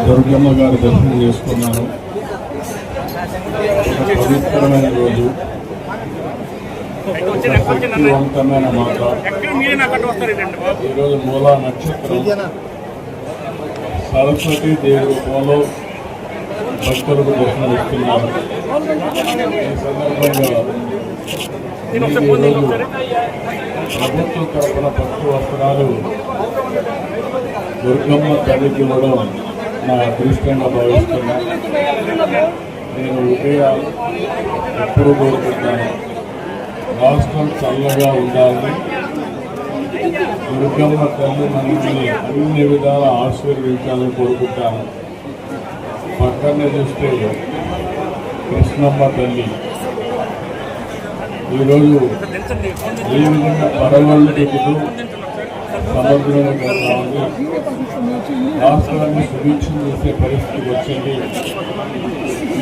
దుర్గమ్మ గారి దర్శనం చేసుకున్నాను. పవిత్రమైన రోజు, శక్తివంతమైన మాట. ఈరోజు మూలా నక్షత్రం. సరస్వతి దేవి రూపంలో భక్తులకు దర్శనం ఇస్తున్నారు. ఈ సందర్భంగా ప్రభుత్వం తరఫున పట్టు వస్త్రాలు దుర్గమ్మ తల్లికి ఇవ్వడం నా అదృష్టంగా భావిస్తున్నా. నేను ఉదయం ఎప్పుడు కోరుకుంటాను, రాష్ట్రం చల్లగా ఉండాలని, దుర్గమ్మ తల్లి మనల్ని అన్ని విధాల ఆశీర్వదించాలని కోరుకుంటాను. పక్కనే చూస్తే కృష్ణమ్మ తల్లి ఈరోజు ఏ విధంగా పడవలు దిగుతూ సముద్రంలో వెళ్తా ఉంది. రాష్ట్రాన్ని సుభిక్షం చేసే పరిస్థితి వచ్చింది.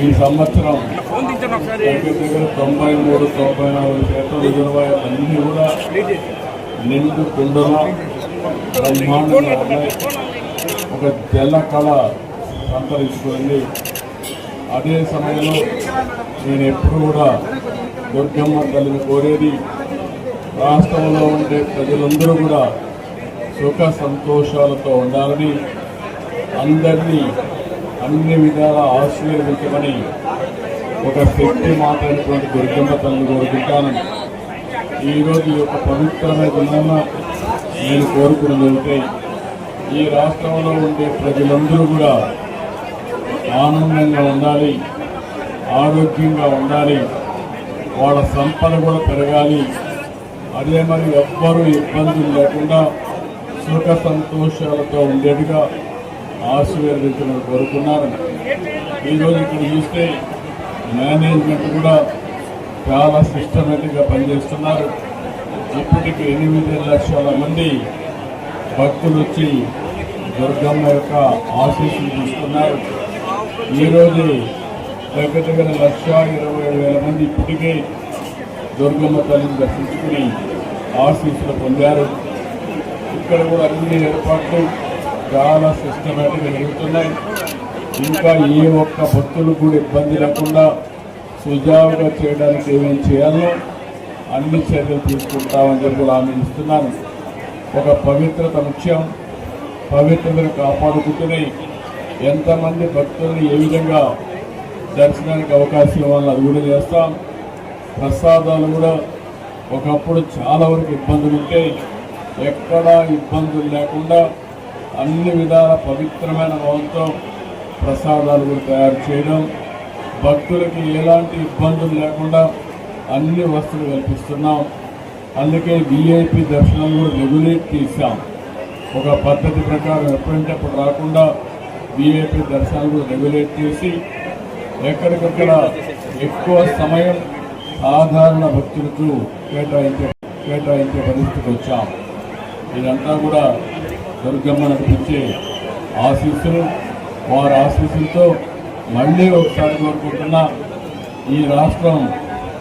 ఈ సంవత్సరం దగ్గర 93-94% రిజర్వాయర్లు అన్నీ కూడా నిండు కుండల బ్రహ్మాండంగా ఉన్నాయి. ఒక జల కళ సంతరించుకుంది. అదే సమయంలో నేను ఎప్పుడు కూడా దుర్గమ్మ తల్లిని కోరేది, రాష్ట్రంలో ఉండే ప్రజలందరూ కూడా సుఖ సంతోషాలతో ఉండాలని, అందరినీ అన్ని విధాలా ఆశీర్వదించమని ఒక శక్తి మాట్లాడినటువంటి దుర్గమ్మ తల్లిని కోరుకుంటాను. ఈరోజు ఈ యొక్క పవిత్రమైన దినాన నేను కోరుకున్నది, ఈ రాష్ట్రంలో ఉండే ప్రజలందరూ కూడా ఆనందంగా ఉండాలి, ఆరోగ్యంగా ఉండాలి, వాళ్ళ సంపద కూడా పెరగాలి. అదే మరి ఎవ్వరూ ఇబ్బందులు లేకుండా సుఖ సంతోషాలతో ఉండేట్టుగా ఆశీర్వదించమని కోరుకున్నారు. ఈరోజు ఇక్కడ చూస్తే మేనేజ్మెంట్ కూడా చాలా సిస్టమేటిక్గా పనిచేస్తున్నారు. ఇప్పటికి 8 లక్షల మంది భక్తులు వచ్చి దుర్గమ్మ యొక్క ఆశీస్సులు తీసుకున్నారు. ఈరోజు దగ్గర 1,20,000 మంది ఇప్పటికే దుర్గమ్మ తల్లిని దర్శించుకుని ఆశీస్సులు పొందారు. ఇక్కడ కూడా అన్ని ఏర్పాట్లు చాలా సిస్టమేటిక్గా జరుగుతున్నాయి. ఇంకా ఏ ఒక్క భక్తులు కూడా ఇబ్బంది లేకుండా సుజావుగా చేయడానికి ఏమేమి చేయాలో అన్ని చర్యలు తీసుకుంటామని చెప్పి హామీ ఇస్తున్నాను. ఒక పవిత్రత ముఖ్యం. పవిత్రతను కాపాడుకుంటూనే ఎంతమంది భక్తుల్ని ఏ విధంగా దర్శనానికి అవకాశం ఇవ్వాలని అది కూడా చేస్తాం. ప్రసాదాలు కూడా ఒకప్పుడు చాలా వరకు ఇబ్బందులు ఉంటే ఎక్కడా ఇబ్బందులు లేకుండా అన్ని విధాల పవిత్రమైన భావంతో ప్రసాదాలు కూడా తయారు చేయడం, భక్తులకి ఎలాంటి ఇబ్బందులు లేకుండా అన్ని వస్తువులు కల్పిస్తున్నాం. అందుకే విఐపి దర్శనం కూడా రెగ్యులేట్ చేశాం. ఒక పద్ధతి ప్రకారం ఎప్పుడంటే అప్పుడు రాకుండా విఐపి దర్శనాలు కూడా రెగ్యులేట్ చేసి ఎక్కడికక్కడ ఎక్కువ సమయం సాధారణ భక్తులకు కేటాయించే పరిస్థితికి వచ్చాం. ఇదంతా కూడా దుర్గమ్మ నడిపించే ఆశీస్సులు. వారి ఆశీస్సులతో మళ్ళీ ఒకసారి కోరుకుంటున్నా, ఈ రాష్ట్రం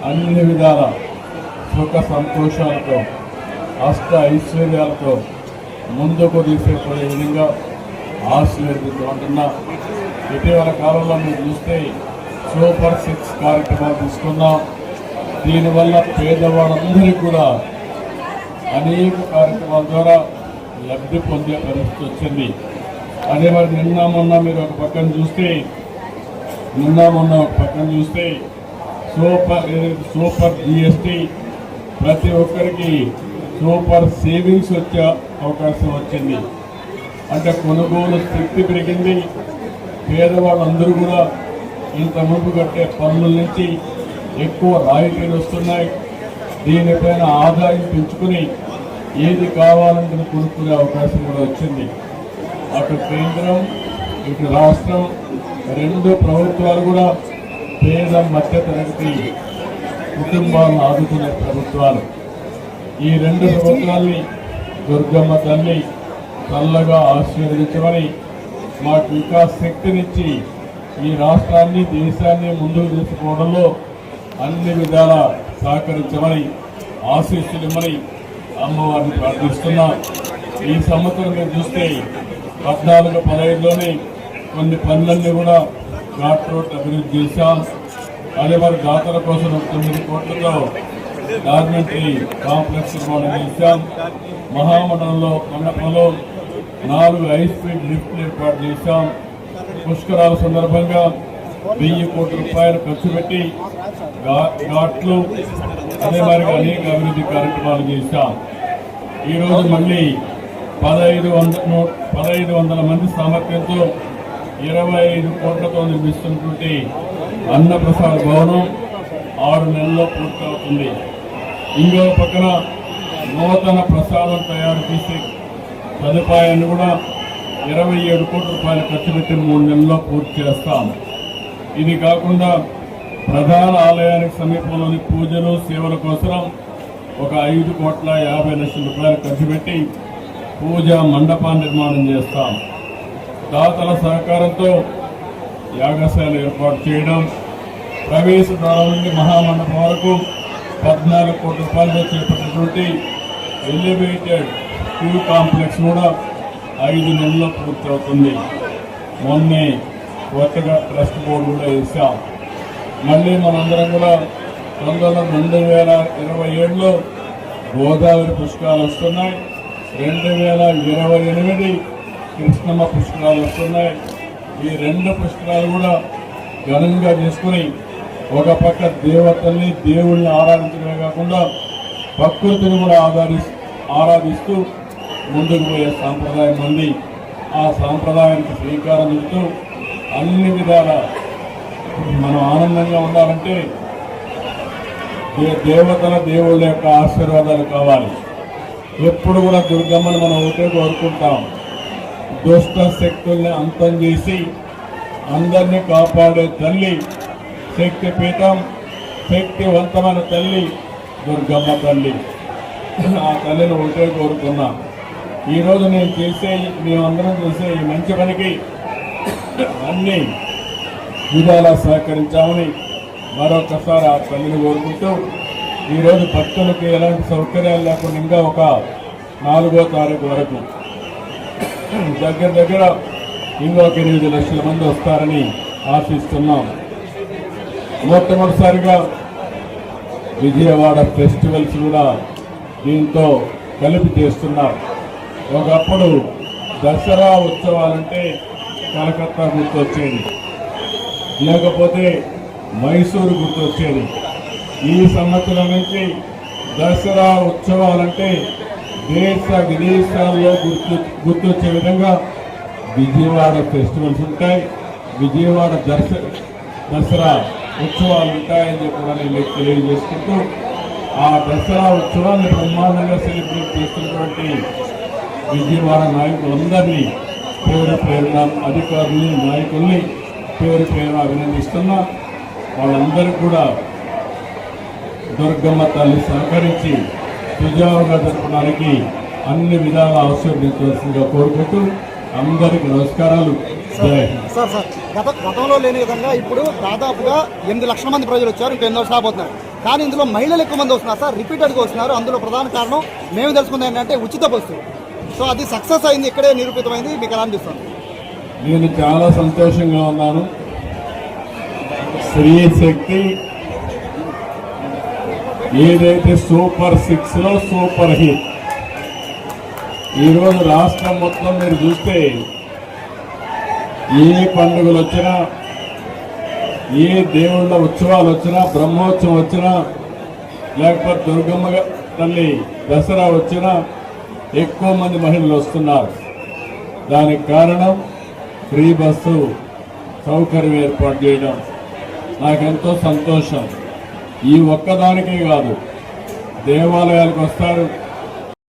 అన్ని విధాల సుఖ సంతోషాలతో అష్ట ఐశ్వర్యాలతో ముందుకు తీసుకుపోయే విధంగా ఆశీర్వదించమంటున్నా. ఇటీవల కాలంలో మీరు చూస్తే సూపర్ 6 కార్యక్రమాలు తీసుకున్నాం. దీనివల్ల పేదవాళ్ళందరికీ కూడా అనేక కార్యక్రమాల ద్వారా లబ్ధి పొందే పరిస్థితి వచ్చింది. అదే మరి నిన్న మొన్న ఒక పక్కన చూస్తే సూపర్ జిఎస్టీ ప్రతి ఒక్కరికి సూపర్ సేవింగ్స్ వచ్చే అవకాశం వచ్చింది. అంటే కొనుగోలు శక్తి పెరిగింది. పేదవాళ్ళందరూ కూడా ఇంత ముందు కట్టే పన్నుల నుంచి ఎక్కువ రాయితీలు వస్తున్నాయి. దీనిపైన ఆదాయం పెంచుకుని ఏది కావాలంటే కొనుక్కునే అవకాశం కూడా వచ్చింది. అటు కేంద్రం ఇటు రాష్ట్రం 2 ప్రభుత్వాలు కూడా పేద మధ్య తరగతి కుటుంబాలను ఆదుకునే ప్రభుత్వాలు. ఈ 2 ప్రభుత్వాల్ని దుర్గమ్మ తల్లి చల్లగా ఆశీర్వదించమని, మాకు ఇంకా శక్తినిచ్చి ఈ రాష్ట్రాన్ని దేశాన్ని ముందుకు తీసుకోవడంలో అన్ని విధాల సహకరించమని ఆశీస్సులిమ్మని అమ్మవారిని ప్రార్థిస్తున్నా. ఈ సంవత్సరం మీరు చూస్తే 14-15లోనే కొన్ని పనులన్నీ కూడా ఘాట్ రోడ్ అభివృద్ధి చేశాం. అదే మరి దాతల కోసం 9 కోట్లతో డార్మెంటరీ కాంప్లెక్స్ నిర్మాణం చేశాం. మహామండలంలో మండపంలో 4 హై-స్పీడ్ లిఫ్ట్లు ఏర్పాటు చేశాం. పుష్కరాల సందర్భంగా 1000 కోట్ల రూపాయలు ఖర్చు పెట్టి ఘాట్లు అదే మరి అనేక అభివృద్ధి కార్యక్రమాలు చేశాం. ఈరోజు మళ్ళీ 1500 మంది సామర్థ్యంతో 25 కోట్లతో నిర్మిస్తున్నటువంటి అన్నప్రసాద భవనం 6 నెలల్లో పూర్తవుతుంది. ఇంకో పక్కన నూతన ప్రసాదం తయారు చేసే సదుపాయాన్ని కూడా 27 కోట్ల రూపాయలు ఖర్చు పెట్టి 3 నెలల్లో పూర్తి చేస్తాం. ఇది కాకుండా ప్రధాన ఆలయానికి సమీపంలోని పూజలు సేవల కోసం ఒక 5,50,00,000 రూపాయలు ఖర్చు పెట్టి పూజా మండపాన్ని నిర్మాణం చేస్తాం. దాతల సహకారంతో యాగశాల ఏర్పాటు చేయడం, ప్రవేశ ద్వారం నుండి మహామండపం వరకు 14 కోట్ల రూపాయలతో చేపట్టినటువంటి ఎలివేటెడ్ క్యూ కాంప్లెక్స్ కూడా 5 నెలల్లో పూర్తవుతుంది. మొన్నే కొత్తగా ట్రస్ట్ బోర్డు కూడా వేసాం. మళ్ళీ మనందరం కూడా 2027లో గోదావరి పుష్కరాలు వస్తున్నాయి. 2028 కృష్ణమ్మ పుష్కరాలు వస్తున్నాయి. ఈ 2 పుష్కరాలు కూడా ఘనంగా చేసుకుని ఒక పక్క దేవతల్ని దేవుళ్ళని ఆరాధించడమే కాకుండా ప్రకృతిని కూడా ఆరాధిస్తూ ముందుకు పోయే సాంప్రదాయం ఉంది. ఆ సాంప్రదాయానికి శ్రీకారం చుడుతూ అన్ని విధాల మనం ఆనందంగా ఉండాలంటే దేవతల దేవుళ్ళ యొక్క ఆశీర్వాదాలు కావాలి. ఎప్పుడు కూడా దుర్గమ్మను మనం ఒకటే కోరుకుంటాం. దుష్ట శక్తుల్ని అంతం చేసి అందరినీ కాపాడే తల్లి, శక్తిపీఠం, శక్తివంతమైన తల్లి దుర్గమ్మ తల్లి. ఆ తల్లిని ఒకటే కోరుకున్నా. ఈరోజు మేమందరం చేసే ఈ మంచి పనికి అన్ని విధాలా సహకరించామని మరొకసారి ఆ తల్లిని కోరుకుంటూ ఈరోజు భక్తులకు ఎలాంటి సౌకర్యాలు లేకుండా ఇంకా ఒక 4వ తారీఖు వరకు దగ్గర ఇంకొక 8 లక్షల మంది వస్తారని ఆశిస్తున్నాం. మొట్టమొదటిసారిగా విజయవాడ ఫెస్టివల్స్ కూడా దీంతో కలిపి చేస్తున్నారు. ఒకప్పుడు దసరా ఉత్సవాలంటే కలకత్తా గుర్తొచ్చేది, లేకపోతే మైసూరు గుర్తొచ్చేది. ఈ సంవత్సరం నుంచి దసరా ఉత్సవాలంటే దేశ విదేశాల్లో గుర్తొచ్చే విధంగా విజయవాడ ఫెస్టివల్స్ ఉంటాయి, విజయవాడ దసరా ఉత్సవాలు ఉంటాయని చెప్పి నేను తెలియజేసుకుంటూ ఆ దసరా ఉత్సవాన్ని బ్రహ్మాండంగా సెలబ్రేట్ చేస్తున్నటువంటి విజయవాడ నాయకులందరినీ పేరు పేరున అధికారుల్ని నాయకుల్ని పేరు పేరున అభినందిస్తున్నా. వాళ్ళందరికీ కూడా దుర్గమ్మ తల్లి సహకరించి సుజావుగా జరపడానికి అన్ని విధాలా ఆశీర్వదించవలసిందిగా కోరుకుంటూ అందరికీ నమస్కారాలు. గతంలో లేని విధంగా ఇప్పుడు దాదాపుగా 8 లక్షల మంది ప్రజలు వచ్చారు. ఇంకా 8 లక్షలు పోతున్నారు. కానీ ఇందులో మహిళలు ఎక్కువ మంది వస్తున్నారు సార్, రిపీటెడ్గా వస్తున్నారు. అందులో ప్రధాన కారణం మేము తెలుసుకుంది ఏంటంటే ఉచిత బస్సు. సో అది సక్సెస్ అయింది, ఇక్కడే నిరూపితమైంది. మీకు ఎలా అనిపిస్తుంది? నేను చాలా సంతోషంగా ఉన్నాను. స్త్రీ శక్తి ఏదైతే సూపర్ 6లో సూపర్ హిట్. ఈరోజు రాష్ట్రం మొత్తం మీరు చూస్తే ఏ పండుగలు వచ్చినా, ఏ దేవుళ్ళ ఉత్సవాలు వచ్చినా, బ్రహ్మోత్సవం వచ్చినా, లేకపోతే దుర్గమ్మ తల్లి దసరా వచ్చినా ఎక్కువ మంది మహిళలు వస్తున్నారు. దానికి కారణం ఫ్రీ బస్సు సౌకర్యం ఏర్పాటు చేయడం. నాకెంతో సంతోషం. ఈ ఒక్కదానికే కాదు, దేవాలయాలకు వస్తారు,